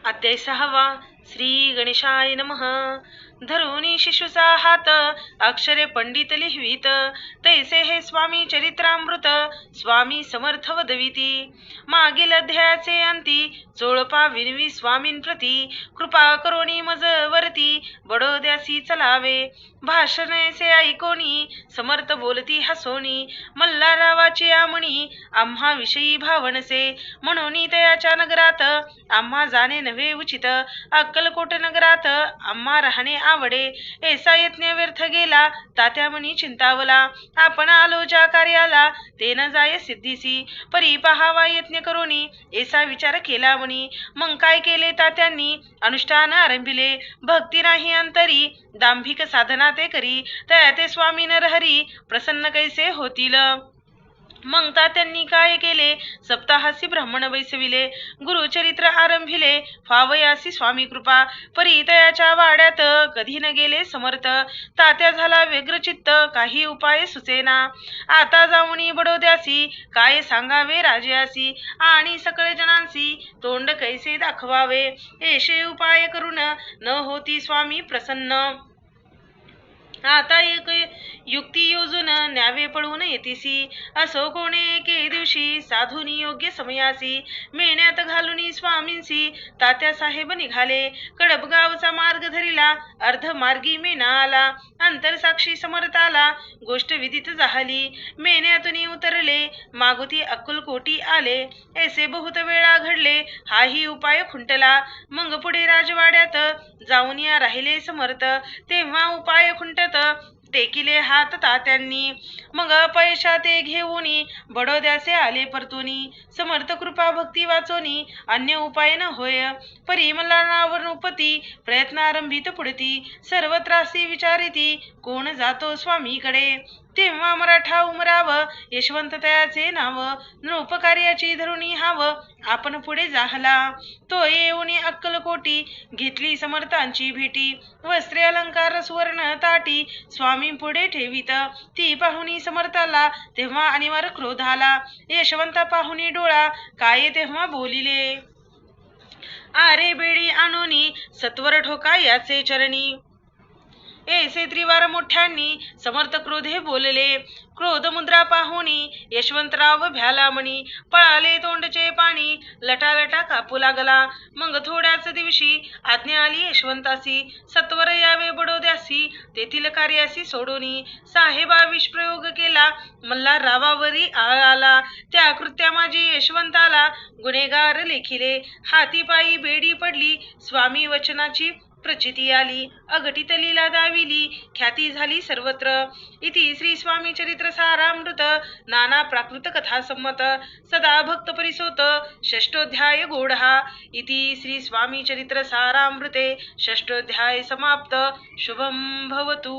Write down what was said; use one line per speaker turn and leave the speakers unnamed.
अध्याय 6. श्री गणेशाय नमः. धरुनी शिशुचा हात अक्षरे पंडित लिहवीत, तैसे हे स्वामी चरित्रामृत स्वामी समर्थ वदविती. मागील अध्यायाचे अंती चोळपा विनवी स्वामींप्रती, कृपा करोनी मज वरती बडोद्यासी चलावे. भाषण ऐसे ऐकोनी समर्थ बोलती हसोनी, मल्हाररावाची आमणी आम्हा विषयी भावनसे. म्हणून तयाच्या नगरात आम्हा जाणे नव्हे उचित, अक्कलकोट नगरात आम्हा राहणे आवडे. ऐसा यत्न व्यर्थ गेला तात्या म्हणी चिंतावला, आपण आलो ज्या कार्याला ते न जाय सिद्धीसी. परी पहावा यत्न करोनी ऐसा विचार केला म्हणी. मग काय केले तात्यांनी अनुष्ठान आरंभिले, भक्ती नाही अंतरी दांभिक साधना ते करी. तया ते स्वामी नरहरी प्रसन्न कैसे होतील. मग तात्यांनी काय केले, सप्ताहासी ब्राह्मण बैसविले, गुरुचरित्र आरंभिले, फावयासी स्वामी कृपा. परी तयाच्या वाड्यात कधी न गेले समर्थ, तात्या झाला व्यग्रचित्त काही उपाय सुचेना. आता जाऊनी बडोद्यासी काय सांगावे राजयासी, आणि सकळ जनांसी तोंड कैसे दाखवावे. ऐसे उपाय करून न होती स्वामी प्रसन्न. आता एक युक्ती योजून न्यावे पळून येतीसी. असो कोणे एके दिवशी साधूनी योग्य समयासी, मेण्यात घालून स्वामींसी तात्या साहेब निघाले. कडपगावचा मार्ग धरिला, अर्ध मार्गी मेना आला. अंतरसाक्षी समर्थाला गोष्ट विदित झाली. मेण्यातून उतरले, मागुती अक्कलकोटी आले. ऐसे बहुत वेळा घडले, हाही उपाय खुंटला. मग पुढे राजवाड्यात जाऊन या राहिले समर्थ, तेव्हा उपाय खुंटत टेकिले हात तात्यांनी. मग पैशा ते घेऊनी बडोद्याचे आले परतुनी. समर्थ कृपा भक्ती वाचोनी अन्य उपाय न होय. परी मल्हाररावानुपती प्रयत्नारंभित पुढती, सर्व त्रासी विचारिती कोण जातो स्वामीकडे. तेव्हा मराठा उमराव यशवंत तयाचे नाव, नृपकार्याची धरुणी हाव आपण पुढे जाहला. तो येऊन अक्कलकोटी घेतली समर्थांची भेटी. वस्त्रे अलंकार सुवर्ण ताटी स्वामी पुढे ठेवीत. ती पाहुणी समर्थाला तेव्हा अनिवार्य क्रोध आला. यशवंता पाहुणी डोळा काय तेव्हा बोलिले, आरे बेडी आणोनी सत्वर ठोका याचे चरणी. ऐसे त्रिवार मोठ्यांनी समर्थ क्रोधे बोलले. क्रोध मुद्रा पाहुनी यशवंतराव भ्याला म्हणी. पळाले तोंडचे पाणी लटालटा कापू लागला. मग थोड्याच दिवशी आज्ञा आली यशवंतासी, सत्वर यावे बडोद्यासी तेथील कार्यासी सोडोनी. साहेबा विषप्रयोग केला मल्हाररावावरी आळ आला. त्या कृत्या माझी यशवंताला गुन्हेगार लेखिले. हाती पायी बेडी पडली स्वामी वचनाची प्रचिती आली. अघटित लीला दाविली ख्याती झाली सर्वत्र. इति श्री स्वामी चरित्र सारामृत नाना प्राकृत कथा संमत सदा भक्त परिसोत षष्ठोध्याय गोढा. इति श्री स्वामी चरित्र सारामृते षष्ठोध्याय समाप्त. शुभम भवतु.